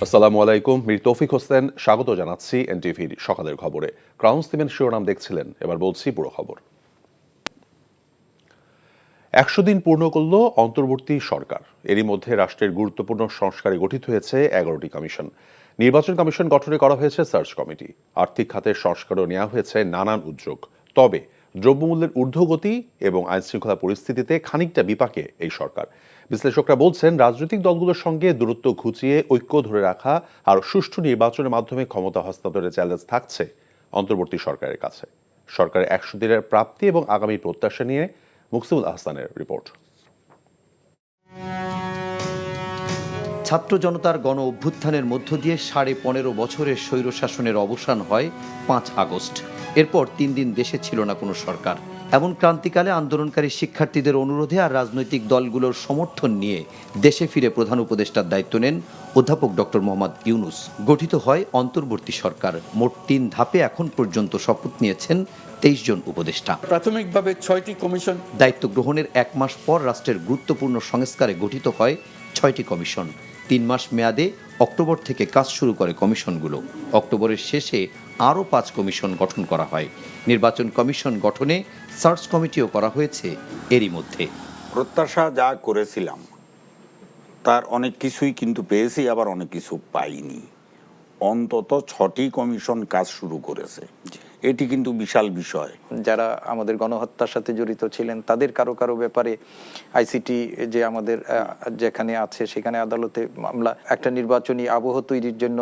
আসসালামু আলাইকুম, মীর তৌফিক হোসেন স্বাগত জানাচ্ছি এনটিভির সকালের খবরে। ক্রাউন সিমেন্ট শিরোনাম দেখছিলেন, এবার বলছি পুরো খবর। ১০০ দিন পূর্ণ করল অন্তর্বর্তী সরকার। এরই মধ্যে রাষ্ট্রের গুরুত্বপূর্ণ সংস্কারে গঠিত হয়েছে ১১টি কমিশন। নির্বাচন কমিশন গঠনে করা হয়েছে সার্চ কমিটি। আর্থিক খাতের সংস্কারও নেওয়া হয়েছে নানান উদ্যোগ। তবে দ্রব্যমূল্যের ঊর্ধ্বগতি এবং আইনশৃঙ্খলা পরিস্থিতিতে খানিকটা বিপাকে এই সরকার। বিশ্লেষকরা বলছেন, রাজনৈতিক দলগুলোর সঙ্গে দূরত্ব ঘুচিয়ে ঐক্য ধরে রাখা আর সুষ্ঠু নির্বাচনের মাধ্যমে ক্ষমতা হস্তান্তরের চ্যালেঞ্জ থাকছে অন্তর্বর্তী সরকারের কাছে। সরকারের ১০০ দিনের প্রাপ্তি এবং আগামী প্রত্যাশা নিয়ে মুকসিমুল আহসানের রিপোর্ট। ছাত্র জনতার গণ অভ্যুত্থানের মধ্য দিয়ে ১৫.৫ বছরের স্বৈরশাসনের অবসান হয় ৫ আগস্ট। এরপর ৩ দিন দেশে ছিল না কোনো সরকার। এমন ক্রান্তিকালে আন্দোলনকারী শিক্ষার্থীদের অনুরোধে আর রাজনৈতিক দলগুলোর সমর্থন নিয়ে দেশে ফিরে প্রধান উপদেষ্টার দায়িত্ব নেন অধ্যাপক ডক্টর মোহাম্মদ ইউনূস। গঠিত হয় অন্তর্বর্তী সরকার। মোট ৩ ধাপে এখন পর্যন্ত শপথ নিয়েছেন ২৩ জন উপদেষ্টা। প্রাথমিকভাবে ৬টি কমিশন। দায়িত্ব গ্রহণের ১ মাস পর রাষ্ট্রের গুরুত্বপূর্ণ সংস্কারে গঠিত হয় ৬টি কমিশন। ৩ মাস মেয়াদে অক্টোবর থেকে কাজ শুরু করে কমিশনগুলো। অক্টোবরের শেষে আরও ৫ কমিশন গঠন করা হয়। নির্বাচন কমিশন গঠনে সার্চ কমিটিও করা হয়েছে এরই মধ্যে। প্রত্যাশা যা করেছিলাম তার অনেক কিছুই কিন্তু পেয়েছি, আবার অনেক কিছু পাইনি। অন্তত ৬টি কমিশন কাজ শুরু করেছে, এটি কিন্তু বিশাল বিষয়। যারা আমাদের গণহত্যার সাথে জড়িত ছিলেন তাদের কারো কারো ব্যাপারে আইসিটি যে আমাদের যেখানে আছে সেখানে আদালতে মামলা, একটা নির্বাচনী আবহ তৈরির জন্য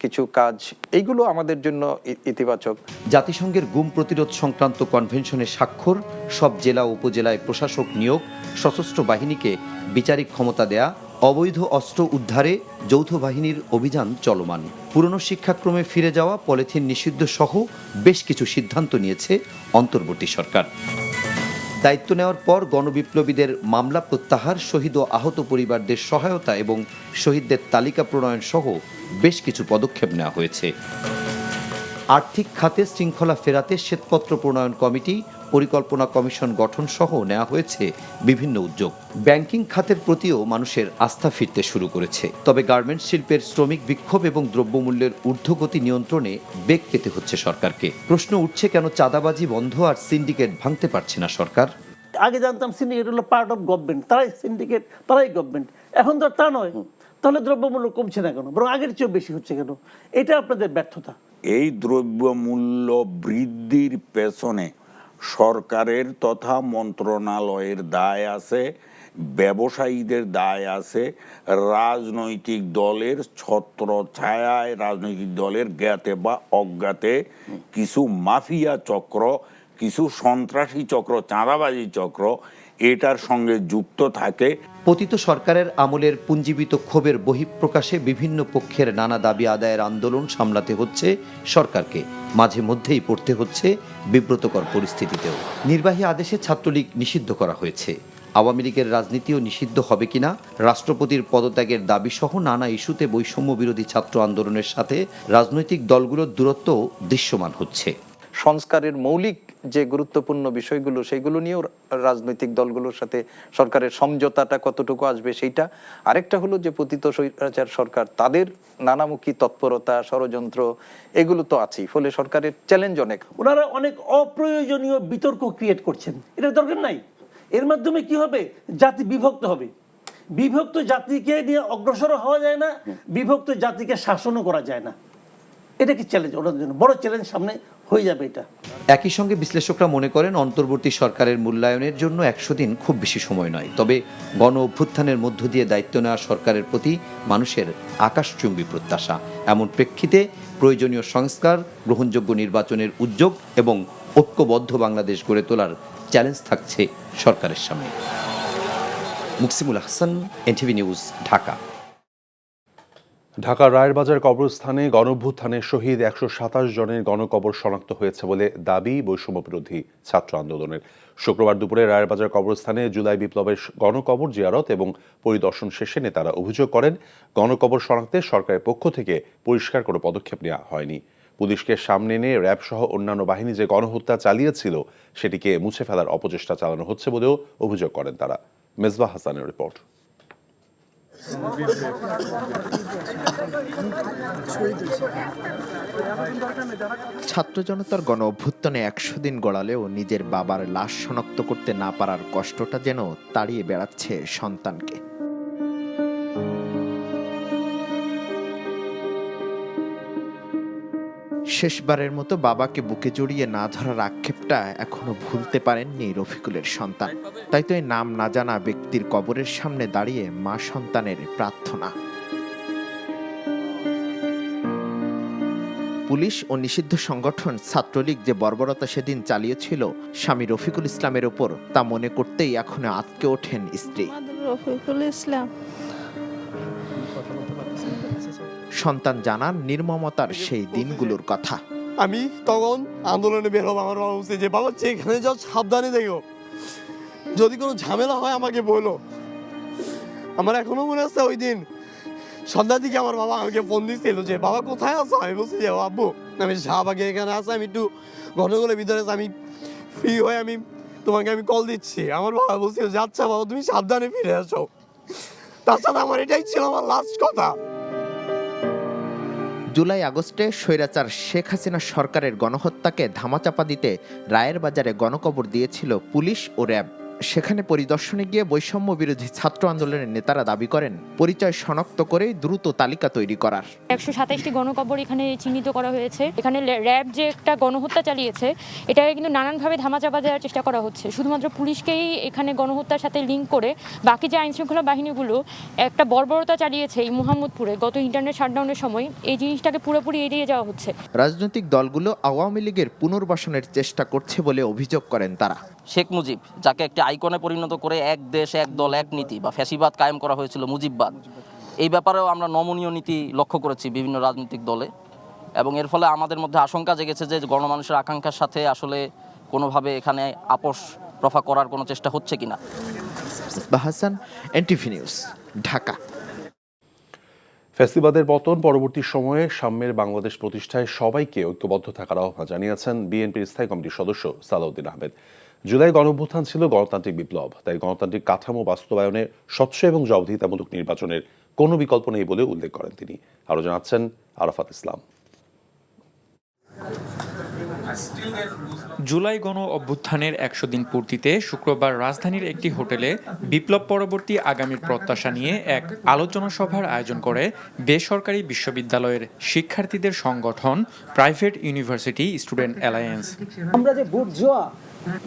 কিছু কাজ, এইগুলো আমাদের জন্য ইতিবাচক। জাতিসংঘের গুম প্রতিরোধ সংক্রান্ত কনভেনশনে স্বাক্ষর, সব জেলা উপজেলায় প্রশাসক নিয়োগ, সশস্ত্র বাহিনীকে বিচারিক ক্ষমতা দেয়া, অবৈধ অস্ত্র উদ্ধারে যৌথ বাহিনীর অভিযান চলমান, পুরনো শিক্ষাক্রমে ফিরে যাওয়া, পলিথিন নিষিদ্ধ সহ বেশ কিছু সিদ্ধান্ত নিয়েছে অন্তর্বর্তী সরকার। দায়িত্ব নেওয়ার পর গণবিপ্লবীদের মামলা প্রত্যাহার, শহীদ ও আহত পরিবারদের সহায়তা এবং শহীদদের তালিকা প্রণয়ন সহ বেশ কিছু পদক্ষেপ নেওয়া হয়েছে। আর্থিক খাতে শৃঙ্খলা ফেরাতে শ্বেতপত্র প্রণয়ন কমিটি, পরিকল্পনা কমিশন গঠন সহ নেওয়া হয়েছে বিভিন্ন উদ্যোগ। ব্যাংকিং খাতের প্রতিও মানুষের আস্থা ফিরতে শুরু করেছে। তবে গার্মেন্টস শিল্পের শ্রমিক বিক্ষোভ এবং দ্রব্যমূল্যের ঊর্ধ্বগতি নিয়ন্ত্রণে বেগ পেতে হচ্ছে সরকারকে। প্রশ্ন উঠছে, কেন চাঁদাবাজি বন্ধ আর সিন্ডিকেট ভাঙতে পারছে না সরকার? আগে জানতাম সিন্ডিকেট হলো পার্ট অফ গভর্নমেন্ট, তারাই সিন্ডিকেট, তারাই গভর্নমেন্ট। এখন তো তা নয়। তাহলে দ্রব্যমূল্য কমছে না কেন, বরং আগের চেয়েও বেশি হচ্ছে কেন? এটা আপনাদের ব্যর্থতা। এই দ্রব্যমূল্য বৃদ্ধির পেছনে সরকারের তথা মন্ত্রণালয়ের দায় আছে, ব্যবসায়ীদের দায় আছে, রাজনৈতিক দলের ছত্র ছায়ায়, রাজনৈতিক দলের জ্ঞাতে বা অজ্ঞাতে কিছু মাফিয়া চক্র, কিছু সন্ত্রাসী চক্র, চাঁদাবাজি চক্র এটার সঙ্গে যুক্ত থাকে। পতিত সরকারের আমলের পুঞ্জীবিত ক্ষোভের বহিঃপ্রকাশে বিভিন্ন পক্ষের নানা দাবি আদায়ের আন্দোলন সামলাতে হচ্ছে সরকারকে। মাঝে মধ্যেই পড়তে হচ্ছে বিব্রতকর পরিস্থিতিতেও। নির্বাহী আদেশে ছাত্রলীগ নিষিদ্ধ করা হয়েছে। আওয়ামী লীগের রাজনীতিও নিষিদ্ধ হবে কিনা, রাষ্ট্রপতির পদত্যাগের দাবি সহ নানা ইস্যুতে বৈষম্য বিরোধী ছাত্র আন্দোলনের সাথে রাজনৈতিক দলগুলোর দূরত্ব দৃশ্যমান হচ্ছে। সংস্কারের মৌলিক যে গুরুত্বপূর্ণ বিষয়গুলো সেগুলো নিয়েও রাজনৈতিক দলগুলোর সাথে সরকারের সমঝোতাটা কতটুকু আসবে সেইটা। আরেকটা হলো যে পতিত স্বৈরাচার সরকার, তাদের নানামুখী তৎপরতা, ষড়যন্ত্র, এগুলো তো আছেই। ফলে সরকারের চ্যালেঞ্জ অনেক। ওনারা অনেক অপ্রয়োজনীয় বিতর্ক ক্রিয়েট করছেন, এটা দরকার নাই। এর মাধ্যমে কি হবে? জাতি বিভক্ত হবে। বিভক্ত জাতিকে নিয়ে অগ্রসর হওয়া যায় না, বিভক্ত জাতিকে শাসনও করা যায় না। এটা কি চ্যালেঞ্জ? ওনাদের জন্য বড় চ্যালেঞ্জ সামনে হয়ে যাবে এটা। একই সঙ্গে বিশ্লেষকরা মনে করেন, অন্তর্বর্তী সরকারের মূল্যায়নের জন্য ১০০ দিন খুব বেশি সময় নয়। তবে গণ অভ্যুত্থানের মধ্য দিয়ে দায়িত্ব নেওয়া সরকারের প্রতি মানুষের আকাশচুম্বী প্রত্যাশা। এমন প্রেক্ষিতে প্রয়োজনীয় সংস্কার, গ্রহণযোগ্য নির্বাচনের উদ্যোগ এবং ঐক্যবদ্ধ বাংলাদেশ গড়ে তোলার চ্যালেঞ্জ থাকছে সরকারের সামনে। Muksimul Ahsan, NTV news, Dhaka. ঢাকার রায়েরবাজার কবরস্থানে গণঅভ্যুত্থানে শহীদ ১২৭ জনের গণকবর শনাক্ত হয়েছে বলে দাবি বৈষম্য বিরোধী ছাত্র আন্দোলনের। শুক্রবার দুপুরে রায়েরবাজার কবরস্থানে জুলাই বিপ্লবের গণকবর জিয়ারত এবং পরিদর্শন শেষে নেতারা অভিযোগ করেন, গণকবর শনাক্তে সরকারের পক্ষ থেকে পরিষ্কার কোনো পদক্ষেপ নেওয়া হয়নি। পুলিশকে সামনে এনে র্যাব সহ অন্যান্য বাহিনী যে গণহত্যা চালিয়েছিল সেটিকে মুছে ফেলার অপচেষ্টা চালানো হচ্ছে বলেও অভিযোগ করেন তারা। মেজবাহ হাসানের রিপোর্ট। ছাত্র জনতার গণ অভ্যুত্থানে ১০০ দিন গড়ালেও নিজের বাবার লাশ শনাক্ত করতে না পারার কষ্টটা যেন তাড়িয়ে বেড়াচ্ছে সন্তানকে। শেষবারের মতো বাবাকে বুকে জড়িয়ে না ধরার আক্ষেপটা এখনো ভুলতে পারেননি রফিকুলের সন্তান। তাই তো এই নাম না জানা ব্যক্তির কবরের সামনে দাঁড়িয়ে মা সন্তানের প্রার্থনা। পুলিশ ও নিষিদ্ধ সংগঠন ছাত্রলীগ যে বর্বরতা সেদিন চালিয়েছিল স্বামী রফিকুল ইসলামের ওপর, তা মনে করতেই এখনো আঁতকে ওঠেন স্ত্রী। রফিকুল ইসলাম সন্তান জানান নির্মমতার সেই দিনগুলোর কথা। আমি তখন আন্দোলনে বের হলাম, আমার বাবা বলছে যে বাবা যেখানে যাও সাবধানে দেখো, যদি কোনো ঝামেলা হয় আমাকে বলো। আমার এখনো মনে আছে ওই দিন সন্ধ্যার দিকে আমার বাবা আমাকে ফোন দিচ্ছিল যে বাবা কোথায় আছো। আমি বলছি যে আব্বু আমি শাহবাগে এখানে আছি, আমি একটু ঘটনাগুলোর ভিতরে আমি ফ্রি হয়ে আমি তোমাকে কল দিচ্ছি। আমার বাবা বলছিল যে আচ্ছা বাবা তুমি সাবধানে ফিরে আসো। তার সাথে আমার এটাই ছিল আমার লাস্ট কথা। জুলাই আগস্টে স্বৈরাচার শেখ হাসিনা সরকারের গণহত্যাকে ধামাচাপা দিতে রায়ের বাজারে গণকবর দিয়েছিল পুলিশ ও র্যাব। সেখানে পরিদর্শনে গিয়ে বৈষম্য বিরোধী ছাত্র আন্দোলনের নেতারা দাবি করেন পরিচয় শনাক্ত করে দ্রুত তালিকা তৈরি করার। 127টি গণকবর এখানে চিহ্নিত করা হয়েছে। এখানে র্যাব যে একটা গণহত্যা চালিয়েছে এটাকে কিন্তু নানানভাবে ধামাচাপা দেওয়ার চেষ্টা করা হচ্ছে। শুধুমাত্র পুলিশকেই এখানে গণহত্যার সাথে লিঙ্ক করে বাকি যে আইনশৃঙ্খলা বাহিনীগুলো একটা বর্বরতা চালিয়েছে এই মুহাম্মদপুরে গত ইন্টারনেট শাটডাউনের সময়, এই জিনিসটাকে পুরোপুরি এড়িয়ে যাওয়া হচ্ছে। রাজনৈতিক দলগুলো আওয়ামী লীগের পুনর্বাসনের চেষ্টা করছে বলে অভিযোগ করেন তারা। শেখ মুজিব যাকে একটি আইকনে পরিণত করে এক দেশ এক দল এক নীতি বা ফ্যাসিবাদ কায়েম করা হয়েছিল, মুজিববাদ, এই ব্যাপারেও আমরা নমনীয় নীতি লক্ষ্য করেছি বিভিন্ন রাজনৈতিক দলে, এবং এর ফলে আমাদের মধ্যে আশঙ্কা জেগেছে যে গণমানুষের আকাঙ্ক্ষার সাথে আসলে কোনোভাবে এখানে আপোষ রফা করার কোনো চেষ্টা হচ্ছে কিনা। Hasan, NTV news, Dhaka. ফ্যাসিবাদের পতন পরবর্তী সময়ে সাম্যের বাংলাদেশ প্রতিষ্ঠায় সবাইকে ঐক্যবদ্ধ থাকার আহ্বান জানিয়েছেন বিএনপির স্থায়ী কমিটির সদস্য সালাউদ্দিন আহমেদ। জুলাই গণঅভ্যুত্থান ছিল গণতান্ত্রিক বিপ্লব, তাই গণতান্ত্রিক কাঠামো বাস্তবায়নে স্বচ্ছ এবং জবাবদিহিতামূলক নির্বাচনের কোনো বিকল্প নেই বলে উল্লেখ করেন তিনি। আরও জানাচ্ছেন আরাফাত ইসলাম। জুলাই গণ অভ্যুত্থানের ১০০ দিন পূর্তিতে শুক্রবার রাজধানীর একটি হোটেলে বিপ্লব পরবর্তী আগামীর প্রত্যাশা নিয়ে এক আলোচনা সভার আয়োজন করে বেসরকারি বিশ্ববিদ্যালয়ের শিক্ষার্থীদের সংগঠন প্রাইভেট ইউনিভার্সিটি স্টুডেন্ট অ্যালায়েন্স। আমরা যে বুর্জোয়া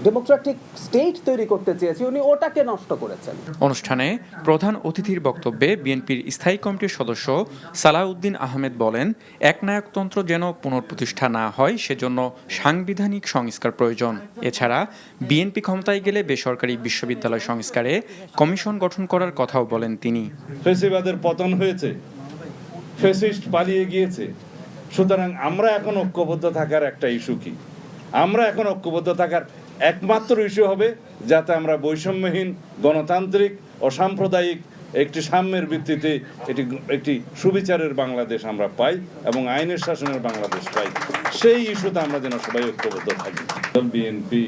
ডেমোক্রেটিক স্টেট তৈরি করতে চেয়েছি, উনি ওটাকে নষ্ট করেছেন। অনুষ্ঠানে প্রধান অতিথির বক্তব্যে বিএনপির স্থায়ী কমিটির সদস্য সালাউদ্দিন আহমেদ বলেন, একনায়কতন্ত্র যেন পুনঃপ্রতিষ্ঠা না হয় সেজন্য সাংবিধানিক সংস্কার প্রয়োজন। এছাড়া বিএনপি ক্ষমতায় গেলে বেসরকারি বিশ্ববিদ্যালয় সংস্কারে কমিশন গঠন করার কথাও বলেন তিনি। ফ্যাসিবাদের পতন হয়েছে, ফ্যাসিস্ট পালিয়ে গিয়েছে, সুতরাং আমরা এখন ঐক্যবদ্ধ থাকার একটা ইস্যু কি? আমরা এখন ঐক্যবদ্ধ থাকার একমাত্র ইস্যু হবে যাতে আমরা বৈষম্যহীন গণতান্ত্রিক ও সাম্প্রদায়িক একটি সাম্যের ভিত্তিতে একটি সুবিচারের বাংলাদেশ আমরা পাই এবং আইনের শাসনের বাংলাদেশ পাই। সেই ইস্যুতে আমরা যেন সবাই ঐক্যবদ্ধ থাকি। বিএনপি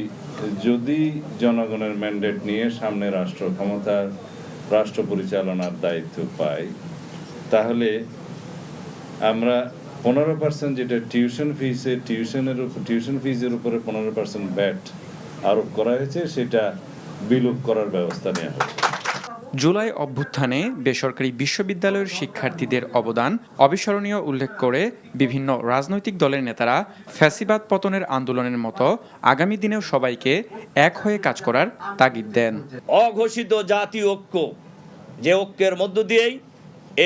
যদি জনগণের ম্যান্ডেট নিয়ে সামনে রাষ্ট্র ক্ষমতার রাষ্ট্র পরিচালনার দায়িত্ব পায়, তাহলে আমরা 15% যেটা টিউশন ফিজের উপরে 15% ব্যাট আরোপ করা হয়েছে, সেটা বিলুপ করার ব্যবস্থা নেওয়া হবে। জুলাই অভ্যুত্থানে বেসরকারি বিশ্ববিদ্যালয়ের শিক্ষার্থীদের অবদান অবিস্মরণীয় উল্লেখ করে বিভিন্ন রাজনৈতিক দলের নেতারা ফ্যাসিবাদ পতনের আন্দোলনের মতো আগামী দিনেও সবাইকে এক হয়ে কাজ করার তাগিদ দেন। অঘোষিত জাতীয় ঐক্য, যে ঐক্যের মধ্য দিয়েই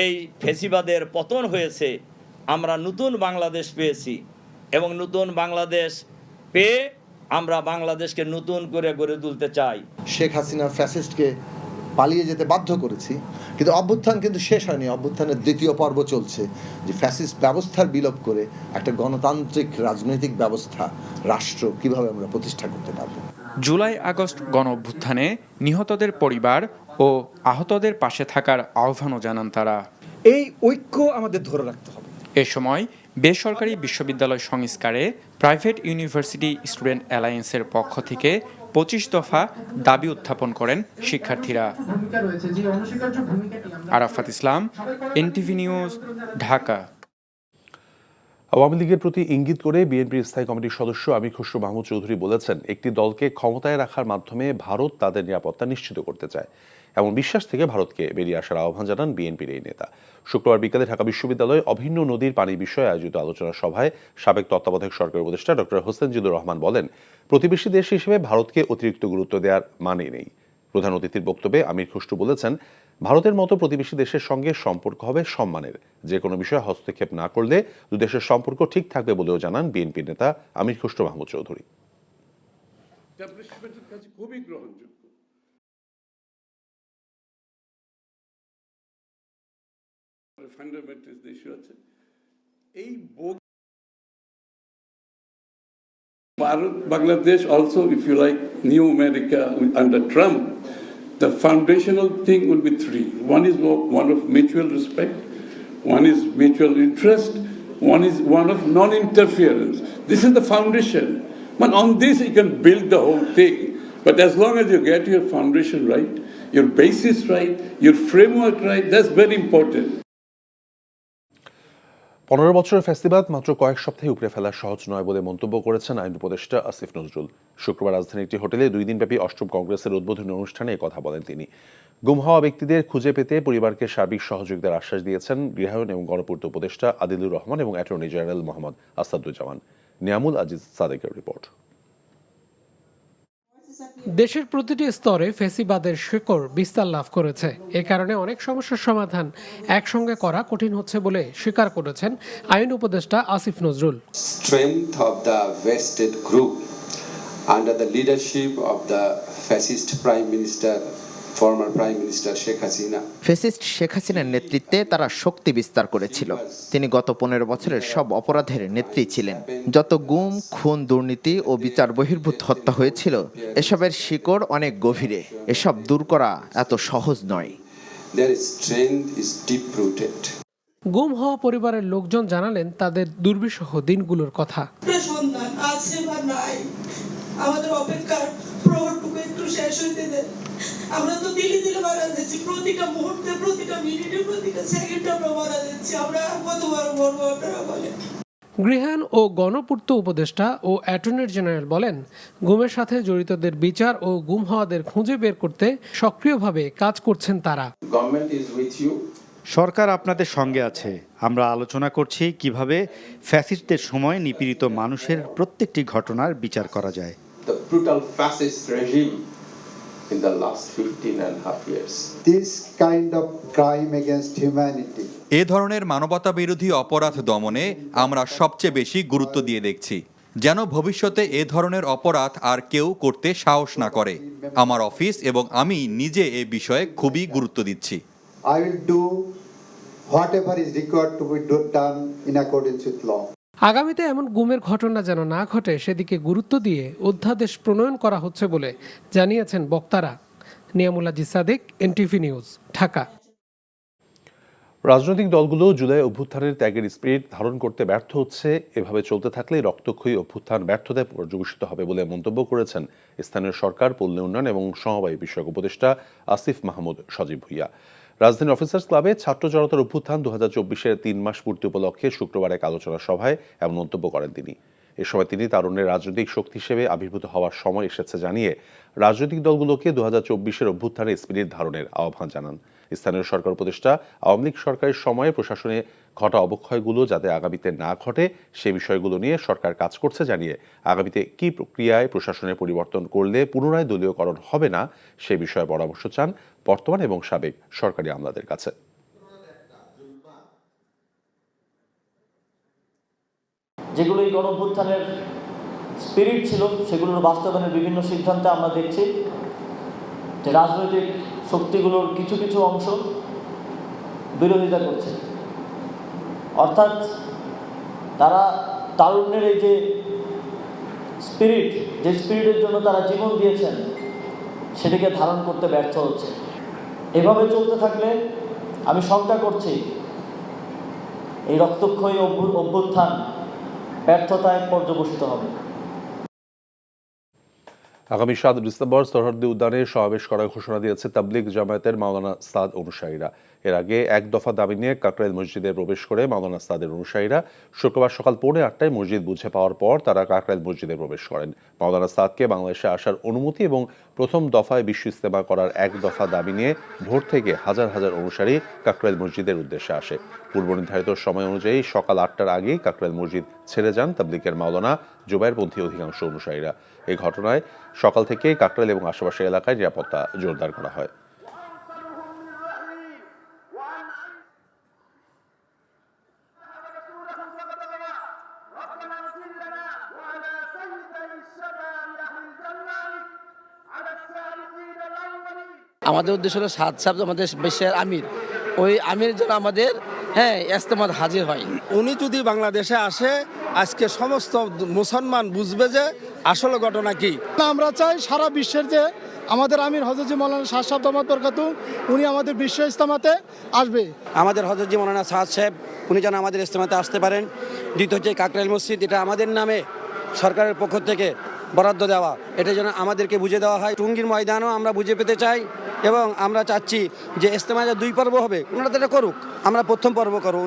এই ফ্যাসিবাদের পতন হয়েছে, আমরা নতুন বাংলাদেশ পেয়েছি এবং নতুন বাংলাদেশ পেয়ে আমরা বাংলাদেশকে নতুন করে গড়ে তুলতে চাই। শেখ হাসিনা ফ্যাসিস্টকে পালিয়ে যেতে বাধ্য করেছি, কিন্তু অভ্যুত্থান কিন্তু শেষ হয়নি। অভ্যুত্থানের দ্বিতীয় পর্ব চলছে, যে ফ্যাসিস্ট ব্যবস্থার বিলোপ করে একটা গণতান্ত্রিক রাজনৈতিক ব্যবস্থা, রাষ্ট্র কিভাবে আমরা প্রতিষ্ঠা করতে পারব। জুলাই আগস্ট গণ অভ্যুত্থানে নিহতদের পরিবার ও আহতদের পাশে থাকার আহ্বানও জানান তারা। এই ঐক্য আমাদের ধরে রাখতে হবে। এ সময় বেসরকারি বিশ্ববিদ্যালয় সংস্কারে প্রাইভেট ইউনিভার্সিটি স্টুডেন্ট অ্যালায়েন্সের পক্ষ থেকে 25 দফা দাবি উত্থাপন করেন শিক্ষার্থীরা। আরাফাত ইসলাম, এনটিভি নিউজ, ঢাকা। আওয়ামী লীগের প্রতি ইঙ্গিত করে বিএনপির স্থায়ী কমিটির সদস্য আমির খসরু মাহমুদ চৌধুরী বলেছেন, একটি দলকে ক্ষমতায় রাখার মাধ্যমে ভারত তাদের নিরাপত্তা নিশ্চিত করতে চায়। এমন বিশ্বাস থেকে ভারতকে বেরিয়ে আসার আহ্বান জানান বিএনপির এই নেতা। শুক্রবার বিকালে ঢাকা বিশ্ববিদ্যালয়ে অভিন্ন নদীর পানি বিষয়ে আয়োজিত আলোচনা সভায় সাবেক তত্ত্বাবধায়ক সরকার উপদেষ্টা ডক্টর হোসেন জিল্লুর রহমান বলেন, প্রতিবেশী দেশ হিসেবে ভারতকে অতিরিক্ত গুরুত্ব দেওয়ার মানে নেই। প্রধান অতিথির বক্তব্যে আমির খসরু বলেছেন, ভারতের মতো প্রতিবেশী দেশের সঙ্গে সম্পর্ক হবে সম্মানের, যে কোনো বিষয়ে হস্তক্ষেপ না করলে দু দেশের সম্পর্ক ঠিক থাকবে বলেও জানান বিএনপির নেতা আমির খসরু মাহমুদ চৌধুরী। খুবই গ্রহণযোগ্য। ফান্ডামেন্টাল ইস্যু আছে এই Bharat Bangladesh also if you like new America under Trump the foundational thing will be three. One is one of mutual respect, one is mutual interest, one is one of non-interference. This is the foundation. But on this you can build the whole thing. But as long as you get your foundation right, your basis right, your framework right, that's very important. 15 বছরের festival মাত্র কয়েক সপ্তাহে উপড়ে ফেলা সহজ নয় বলে মন্তব্য করেছেন আইন উপদেষ্টা আসিফ নজরুল। শুক্রবার রাজধানীর একটি হোটেলে 2 দিনব্যাপী অষ্টম কংগ্রেসের উদ্বোধনী অনুষ্ঠানে কথা বলেন তিনি। গুম হওয়া ব্যক্তিদের খুঁজে পেতে পরিবারকে সার্বিক সহযোগিতার আশ্বাস দিয়েছেন গৃহায়ন এবং গণপূর্ত উপদেষ্টা আদিলুর রহমান এবং অ্যাটর্নি জেনারেল মোহাম্মদ আসাদুজ্জামান। নিয়ামুল আজিজ সাদেকের রিপোর্ট। দেশের প্রতিটি স্তরে ফ্যাসিবাদের শিকড় বিস্তার লাভ করেছে। এ কারণে অনেক সমস্যার সমাধান একসঙ্গে করা কঠিন হচ্ছে বলে স্বীকার করেছেন আইন উপদেষ্টা Asif Nazrul. Strength of the vested group under the leadership of the fascist prime minister, former prime minister Sheikh Hasina. Fascist Sheikh হাসিনার নেতৃত্বে তারা শক্তি বিস্তার করেছিল। তিনি গত 15 বছরের সব অপরাধের নেত্রী ছিলেন। যত গুম, খুন, দুর্নীতি ও বিচার বহির্ভূত হত্যা হয়েছিল, এসবের শিকড় অনেক গভীরে। এসব দূর করা এত সহজ নয়। Their strength is deep rooted. গুম হওয়া পরিবারের লোকজন জানালেন তাদের দুর্বিষহ দিনগুলোর কথা। সন্তান আছে বা নাই, আমাদের অপেক্ষার প্রহরটুকু একটু শেষ হইতে দেন। আমরা তো দিলে দিলে মারা যাচ্ছি, প্রতিটা মুহূর্তে, প্রতিটা মিনিটে, প্রতিটা সেকেন্ডে আমরা মারা যাচ্ছি। আমরা কতবার মরবো আপনারা বলেন। গৃহায়ন ও গণপূর্ত উপদেষ্টা ও অ্যাটর্নি জেনারেল বলেন, গুমের সাথে জড়িতদের বিচার ও গুম হওয়াদের খুঁজে বের করতে সক্রিয়ভাবে কাজ করছেন তারা। Government is with you. সরকার আপনাদের সঙ্গে আছে। আমরা আলোচনা করছি কিভাবে ফ্যাসিস্টদের সময় নিপীড়িত মানুষের প্রত্যেকটি ঘটনার বিচার করা যায়। The brutal fascist regime in the last 15.5 years. This kind of crime against humanity. এ ধরনের মানবতা বিরোধী অপরাধ দমনে আমরা সবচেয়ে বেশি গুরুত্ব দিয়ে দেখছি, যেন ভবিষ্যতে এ ধরনের অপরাধ আর কেউ করতে সাহস না করে। আমার অফিস এবং আমি নিজে এ বিষয়ে খুবই গুরুত্ব দিচ্ছি। I will do whatever is required to be done in accordance with law. আগামীতে এমন গুমের ঘটনা যেন না ঘটে সেদিকে গুরুত্ব দিয়ে অধ্যাদেশ প্রণয়ন করা হচ্ছে বলে জানিয়েছেন বক্তারা। Niamul Aziz Sadek, NTV news, Dhaka. রাজনৈতিক দলগুলো জুলাই অভ্যুত্থানের ত্যাগের স্পিরিট ধারণ করতে ব্যর্থ হচ্ছে। এভাবে চলতে থাকলে রক্তক্ষয়ী অভ্যুত্থান ব্যর্থতায় পর্যবসিত হবে বলে মন্তব্য করেছেন স্থানীয় সরকার, পল্লী উন্নয়ন এবং সমবায় বিষয়ক উপদেষ্টা আসিফ মাহমুদ সজীব ভুইয়া। রাজধানীর অফিসার্স ক্লাবে ছাত্র জনতার অভ্যুত্থান 2024-এর 3 মাস পূর্তি উপলক্ষে শুক্রবার এক আলোচনা সভায় এমন মন্তব্য করেন তিনি। এ সময় তিনি তারুণ্যের রাজনৈতিক শক্তি হিসেবে আবির্ভূত হওয়ার সময় এসেছে জানিয়ে রাজনৈতিক দলগুলোকে 2024-এর অভ্যুত্থানের স্পিরিট ধারণের আহ্বান জানান। স্থানীয় সরকার উপদেষ্টা আওয়ামী লীগ সরকারের সময়ে প্রশাসনে ঘটা অবক্ষয়গুলো যাতে আগামীতে না ঘটে সে বিষয়গুলো নিয়ে সরকার কাজ করছে জানিয়ে আগামীতে কী প্রক্রিয়ায় প্রশাসনের পরিবর্তন করলে পুনরায় দলীয়করণ হবে না সে বিষয়ে পরামর্শ চান বর্তমান এবং সাবেক সরকারি আমলাদের কাছে। যেগুলো এই গণঅভ্যুত্থানের স্পিরিট ছিল সেগুলোর বাস্তবায়নের বিভিন্ন সিদ্ধান্তে আমরা দেখছি যে রাজনৈতিক শক্তিগুলোর কিছু কিছু অংশ বিরোধিতা করছে। অর্থাৎ তারা তারুণ্যের এই যে স্পিরিট, যে স্পিরিটের জন্য তারা জীবন দিয়েছেন সেটিকে ধারণ করতে ব্যর্থ হচ্ছে। এভাবে চলতে থাকলে আমি শঙ্কা করছি এই রক্তক্ষয়ী অভ্যুত্থান ব্যর্থতায় পর্যবসিত হবে। আগামী 7 ডিসেম্বর সোহরাওয়ার্দী উদ্যানে সমাবেশ করার ঘোষণা দিয়েছে তাবলিগ জামায়াতের মাওলানা সাদ অনুসারীরা। এর আগে এক দফা দাবি নিয়ে কাকরাইল মসজিদে প্রবেশ করে মাওলানা সাদের অনুসারীরা শুক্রবার সকাল 8:45 মসজিদ বুঝে পাওয়ার পর তারা কাকরাইল মসজিদে প্রবেশ করেন। মাওলানা সাদকে বাংলাদেশে আসার অনুমতি এবং প্রথম দফায় বিশ্ব ইজতেমা করার এক দফা দাবি নিয়ে ভোর থেকে হাজার হাজার অনুসারী কাকরাইল মসজিদের উদ্দেশ্যে আসে। পূর্ব নির্ধারিত সময় অনুযায়ী সকাল 8টার আগেই কাকরাইল মসজিদ ছেড়ে যান তাবলিগের মাওলানা জুবায়েরপন্থী অধিকাংশ অনুসারীরা। এই ঘটনায় সকাল থেকেই কাকরাইল এবং আশেপাশের এলাকায় নিরাপত্তা জোরদার করা হয়। আমাদের উদ্দেশ্য হলো সাদ সাহেব আমাদের বিশ্বের আমির, ওই আমির যেন আমাদের ইজতেমাত হাজির হয়। উনি যদি বাংলাদেশে আসে আজকে সমস্ত মুসলমান বুঝবে যে আসলে ঘটনা কি। আমরা চাই সারা বিশ্বের যে আমাদের আমির হযরত মাওলানা সাদ সাহেব দামাত বরকাতুহু উনি আমাদের বিশ্ব ইজতেমাতে আসবে। আমাদের হযরত মাওলানা সাদ সাহেব উনি যেন আমাদের ইজতেমাতে আসতে পারেন। দ্বিতীয় হচ্ছে কাকরাইল মসজিদ, এটা আমাদের নামে সরকারের পক্ষ থেকে বরাদ্দ দেওয়া, এটা যেন আমাদেরকে বুঝে দেওয়া হয়। টুঙ্গির ময়দানও আমরা বুঝে পেতে চাই এবং আমরা চাচ্ছি যে ইজতেমায় 2 পর্ব হবে, ওনারা তো এটা করুক, আমরা প্রথম পর্ব করব।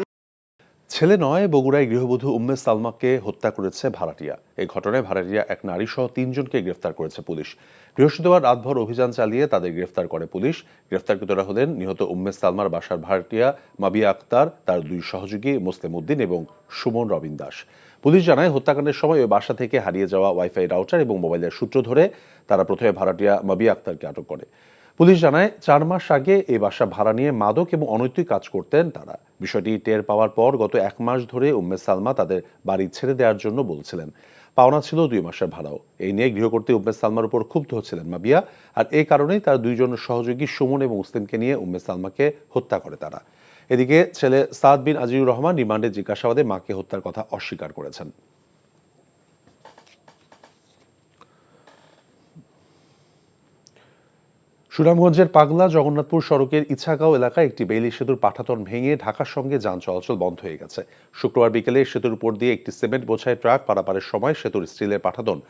ছেলে নয়, বগুড়ায় গৃহবধূ উম্মে সালমাকে হত্যা করেছে ভাড়াটিয়া। এই ঘটনায় ভাড়াটিয়া এক নারী সহ 3 জনকে গ্রেফতার করেছে পুলিশ। বৃহস্পতিবার রাতভর অভিযান চালিয়ে তাদের গ্রেফতার করে পুলিশ। গ্রেফতারকৃতরা হলেন নিহত উম্মে সালমার বাসার ভাড়াটিয়া মাবিয়া আক্তার, তার 2 সহযোগী মুসলিম উদ্দিন এবং সুমন রবিন দাস। পুলিশ জানায় হত্যাকাণ্ডের সময় ওই বাসা থেকে হারিয়ে যাওয়া ওয়াইফাই রাউটার এবং মোবাইলের সূত্র ধরে তারা প্রথমে ভাড়াটিয়া মাবিয়া আক্তারকে আটক করে। পুলিশ জানায় 4 মাস আগে এই বাসা ভাড়া নিয়ে মাদক এবং অনৈতিক কাজ করতেন তারা। বিষয়টি টের পাওয়ার পর গত 1 মাস ধরে উম্মে সালমা তাদের বাড়ি ছেড়ে দেওয়ার জন্য বলছিলেন। পাওনা ছিল 2 মাসের ভাড়াও। এই নিয়ে গৃহকর্ত্রী উম্মে সালমার উপর ক্ষুব্ধ হচ্ছিলেন মাবিয়া, আর এই কারণেই তার 2 জন সহযোগী সুমন এবং মুসলিমকে নিয়ে উম্মে সালমাকে হত্যা করে তারা। এদিকে ছেলে সাদ বিন আজিজুর রহমান রিমান্ডে জিজ্ঞাসাবাদে মাকে হত্যার কথা অস্বীকার করেছেন। সুনামগঞ্জের পাগলা জগন্নাথপুর সড়কের ইছাগাঁও এলাকায় একটি বেইলি সেতুর পাঠাতন ভেঙে ঢাকার সঙ্গে যান চলাচল বন্ধ হয়ে গেছে। শুক্রবার বিকেলে সেতুর উপর দিয়ে একটি সিমেন্ট বোঝাই ট্রাক পারাপারের সময় সেতুর স্টিলের পাঠাতন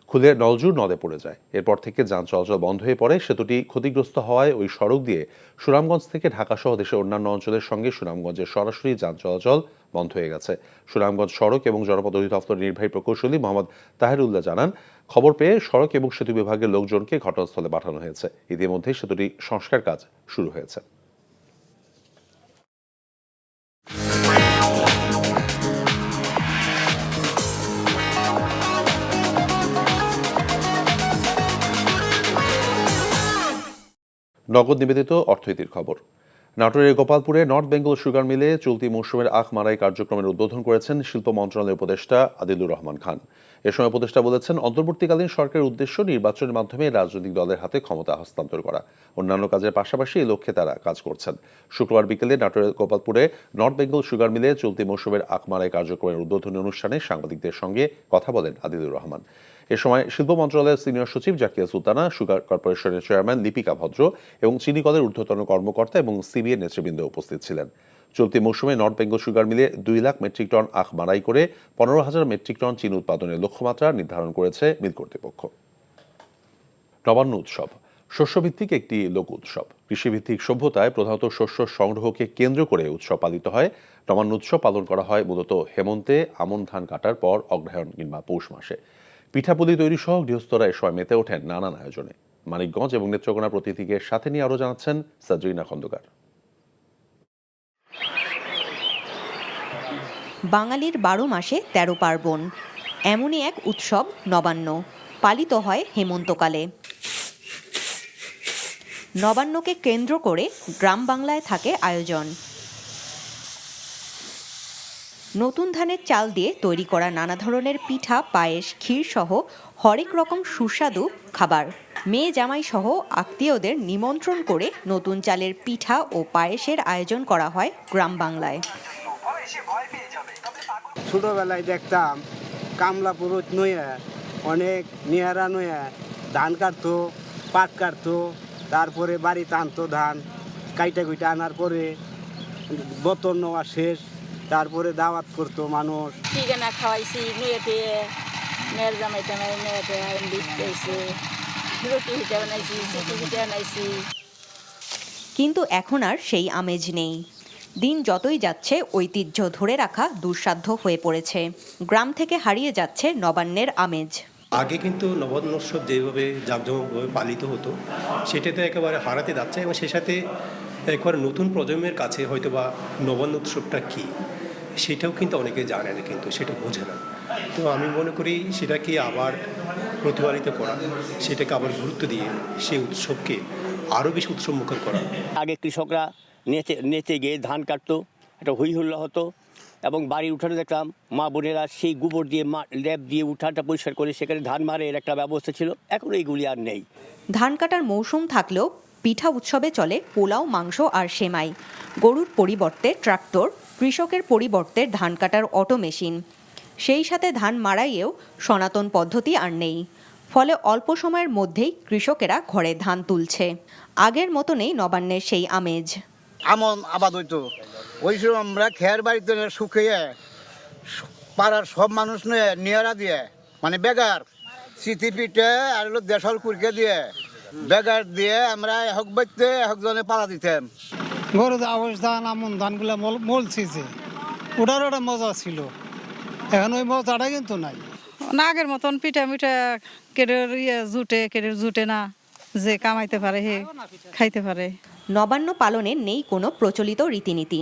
খুলে নলজুর নদে পড়ে যায়। এরপর থেকে যান চলাচল বন্ধ হয়ে পড়ে। সেতুটি ক্ষতিগ্রস্ত হওয়ায় ওই সড়ক দিয়ে সুনামগঞ্জ থেকে ঢাকা সহ দেশের অন্যান্য অঞ্চলের সঙ্গে সুনামগঞ্জের সরাসরি যান চলাচল বন্ধ হয়ে গেছে। সুনামগঞ্জ সড়ক এবং জনপদ অধিদপ্তরের নির্বাহী প্রকৌশলী মোহাম্মদ তাহেরুল্লাহ জানান, খবর পেয়ে সড়ক এবং সেতু বিভাগের লোকজনকে ঘটনাস্থলে পাঠানো হয়েছে। ইতিমধ্যে সেতুটি সংস্কার কাজ শুরু হয়েছে। নগদ নিবেদিত অর্থনীতির খবর। নাটোরের গোপালপুরে নর্থ বেঙ্গল সুগার মিলে চলতি মৌসুমের আখ মারাই কার্যক্রমের উদ্বোধন করেছেন শিল্প মন্ত্রণালয়ের উপদেষ্টা আদিলুর রহমান খান। এ সময় উপদেষ্টা বলেছেন, অন্তর্বর্তীকালীন সরকারের উদ্দেশ্য নির্বাচনের মাধ্যমে রাজনৈতিক দলের হাতে ক্ষমতা হস্তান্তর করা। অন্যান্য কাজের পাশাপাশি এই লক্ষ্যে তারা কাজ করছেন। শুক্রবার বিকেলে নাটোরের গোপালপুরে নর্থ বেঙ্গল সুগার মিলে চলতি মৌসুমের আখ মারাই কার্যক্রমের উদ্বোধনী অনুষ্ঠানে সাংবাদিকদের সঙ্গে কথা বলেন আদিলুর রহমান। এ সময় শিল্প মন্ত্রণালয়ের সিনিয়র সচিব জাকিয়া সুলতানা, সুগার কর্পোরেশনের চেয়ারম্যান লিপিকা ভদ্র এবং চিনি কলের ঊর্ধ্বতন কর্মকর্তা এবং সিবিএ নেতৃবৃন্দ উপস্থিত ছিলেন। চলতি মৌসুমে নর্থ বেঙ্গল সুগার মিলে 2 লাখ মেট্রিক টন আখ মাড়াই করে 15,000 মেট্রিক টন চিনি উৎপাদনের লক্ষ্যমাত্রা নির্ধারণ করেছে মিল কর্তৃপক্ষ। নবান্ন উৎসব শস্যভিত্তিক একটি লোক উৎসব। কৃষিভিত্তিক সভ্যতায় প্রধানত শস্য সংগ্রহকে কেন্দ্র করে উৎসব পালিত হয়। নবান্ন উৎসব পালন করা হয় মূলত হেমন্তে আমন ধান কাটার পর অগ্রহায়ণ কিংবা পৌষ মাসে। পিঠাপুলি তৈরি সহ গৃহস্থরা এ সময় মেতে ওঠেন নানান আয়োজনে। মানিকগঞ্জ এবং নেত্রকোনা প্রতিনিধিকে সাথে নিয়ে আরও জানাচ্ছেন সাজরিনা খন্দকার। বাঙালির 12 মাসে 13 পার্বণ, এমনই এক উৎসব নবান্ন, পালিত হয় হেমন্তকালে। নবান্নকে কেন্দ্র করে গ্রাম বাংলায় থাকে আয়োজন। নতুন ধানের চাল দিয়ে তৈরি করা নানা ধরনের পিঠা, পায়েস, ক্ষীর সহ হরেক রকম সুস্বাদু খাবার। মেয়ে জামাই সহ আত্মীয়দের নিমন্ত্রণ করে নতুন চালের পিঠা ও পায়েসের আয়োজন করা হয় গ্রাম বাংলায়। ছোটবেলায় দেখতাম কামলা পুরুষ নইয়া অনেক নিহারা নইয়া ধান কাটতো, পাট কাটতো, তারপরে বাড়িতে আনতো ধান, কাইটা কুইটা আনার পরে বতন নেওয়া শেষ, তারপরে দাওয়াত করতো মানুষ। ঠিকানা খাওয়াইছি মেয়েতে, মেয়ের জামাই টামাই মেয়েতে দিচ্ছে, রুটি পিঠা বানাইছি, সুটি পিঠা বানাইছি। কিন্তু এখন আর সেই আমেজ নেই। দিন যতই যাচ্ছে ঐতিহ্য ধরে রাখা দুঃসাধ্য হয়ে পড়েছে। গ্রাম থেকে হারিয়ে যাচ্ছে নবান্নের আমেজ। আগে কিন্তু নবান্ন উৎসব যেভাবে জাঁকজমকভাবে পালিত হতো সেটাতে একেবারে হারাতে যাচ্ছে, এবং সেই সাথে একবার নতুন প্রজন্মের কাছে হয়তো বা নবান্ন উৎসবটা কী সেটাও কিন্তু অনেকে জানে না, কিন্তু সেটা বোঝে না। তো আমি মনে করি সেটাকে আবার প্রতিপালিত করা, সেটাকে আবার গুরুত্ব দিয়ে সেই উৎসবকে আরও বেশি উৎসবমুখর করা। আগে কৃষকরা নেচে গিয়ে ধান কাটতো, একটা হই হুল্লা হতো, এবং বাড়ির উঠানে দেখলাম মা বোনেরা সেই গোবর দিয়ে ল্যাপ দিয়ে উঠানটা পরিষ্কার করে সেখানে ধান মারে, এর একটা ব্যবস্থা ছিল। এখন এইগুলি আর নেই। ধান কাটার মৌসুম থাকলেও পিঠা উৎসবে চলে পোলাও, মাংস আর সেমাই। গরুর পরিবর্তে ট্রাক্টর, কৃষকের পরিবর্তে ধান কাটার অটো মেশিন। সেই সাথে ধান মাড়াইয়েও সনাতন পদ্ধতি আর নেই। ফলে অল্প সময়ের মধ্যেই কৃষকেরা ঘরে ধান তুলছে। আগের মতো নেই নবান্নের সেই আমেজ। আমন আবাদ হইতো, ওই সময় আমরা খেয়ার বাড়িতে শুকিয়ে পাড়ার সব মানুষ নিয়ে নিয়ারা দিয়ে, মানে বেগার স্মৃতি পিঠে আর হলো দেশাল কুরকে দিয়ে বেগার দিয়ে আমরা হক বাইতে হকজনে পালা দিতাম। গরু আওয়াজ ধান, আমন ধানগুলো মলছিছে, ওটার একটা মজা ছিল। এখন ওই মজাটা কিন্তু নাই। না আগের মতন পিঠা মিঠা কেটের জুটে কেটের জুটে না, যে কামাইতে পারে হে খাইতে পারে। নবান্ন পালনে নেই কোনো প্রচলিত রীতিনীতি।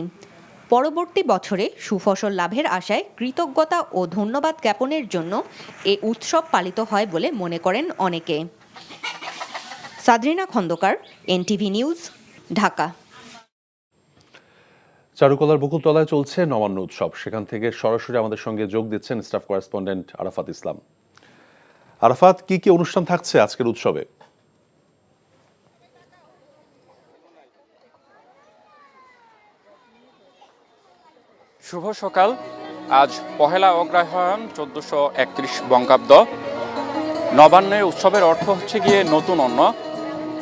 পরবর্তী বছরে সুফসল লাভের আশায় কৃতজ্ঞতা ও ধন্যবাদ জ্ঞাপনের জন্য এ উৎসব পালিত হয় বলে মনে করেন অনেকে। সাদরিনা খন্দকার, NTV নিউজ, ঢাকা। চারুকলার বকুলতলায় চলছে নবান্ন উৎসব। সেখান থেকে সরাসরি আমাদের সঙ্গে যোগ দিচ্ছেন স্টাফ করেসপন্ডেন্ট আরাফাত ইসলাম। আরাফাত, কি কি অনুষ্ঠান থাকছে আজকের উৎসবে? শুভ সকাল। আজ পহেলা অগ্রহায়ণ 1431 বঙ্গাব্দ। নবান্নের উৎসবের অর্থ হচ্ছে গিয়ে নতুন অন্ন।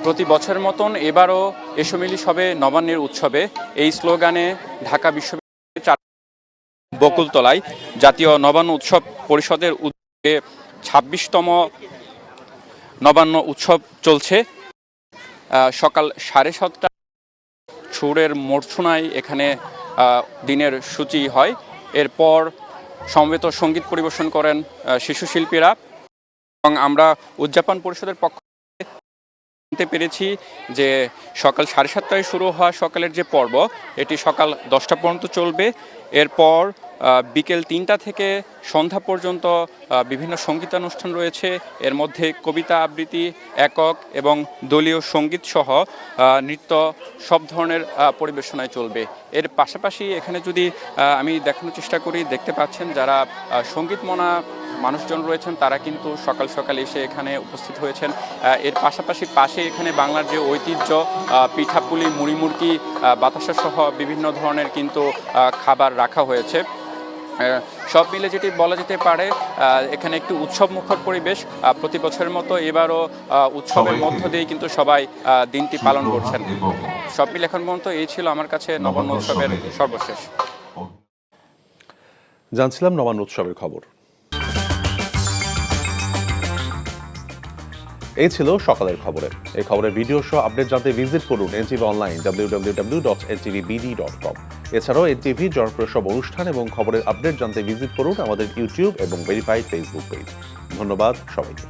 প্রতি বছরের মতন এবারও এসো মিলি সবে নবান্নের উৎসবে, এই স্লোগানে ঢাকা বিশ্ববিদ্যালয়ের বকুলতলায় জাতীয় নবান্ন উৎসব পরিষদের উদ্যোগে 26তম নবান্ন উৎসব চলছে। সকাল 7:30 সুরের মূর্ছনায় এখানে দিনের সূচি হয়। এরপর সমবেত সঙ্গীত পরিবেশন করেন শিশু শিল্পীরা, এবং আমরা উদযাপন পরিষদের পক্ষ জানতে পেরেছি যে সকাল 7:30টায় শুরু হওয়া সকালের যে পর্ব, এটি সকাল 10টা পর্যন্ত চলবে। এরপর বিকেল 3টা থেকে সন্ধ্যা পর্যন্ত বিভিন্ন সঙ্গীতানুষ্ঠান রয়েছে। এর মধ্যে কবিতা আবৃত্তি, একক এবং দলীয় সঙ্গীত সহ নৃত্য সব ধরনের পরিবেশনায় চলবে। এর পাশাপাশি এখানে যদি আমি দেখানোর চেষ্টা করি, দেখতে পাচ্ছেন যারা সঙ্গীতমনা মানুষজন রয়েছেন তারা কিন্তু সকাল সকাল এসে এখানে উপস্থিত হয়েছেন। এর পাশাপাশি পাশে এখানে বাংলার যে ঐতিহ্য পিঠাপুলি, মুড়িমুড়কি, বাতাসা সহ বিভিন্ন ধরনের কিন্তু খাবার রাখা হয়েছে। সব মিলে যেটি বলা যেতে পারে এখানে একটি উৎসব মুখর পরিবেশ। প্রতি বছরের মতো এবারও উৎসবের মধ্য দিয়েই কিন্তু সবাই দিনটি পালন করছেন। সব মিলে এখন পর্যন্ত এই ছিল আমার কাছে নবান্ন উৎসবের সর্বশেষ। জানছিলাম নবান্ন উৎসবের খবর। এই ছিল সকালের খবরে। এই খবরের ভিডিও সহ আপডেট জানতে ভিজিট করুন NTV অনলাইন www.ntvbd.com। এছাড়াও NTV জনপ্রিয় সব অনুষ্ঠান এবং খবরের আপডেট জানতে ভিজিট করুন আমাদের ইউটিউব এবং ভেরিফাইড ফেসবুক পেজ। ধন্যবাদ সবাইকে।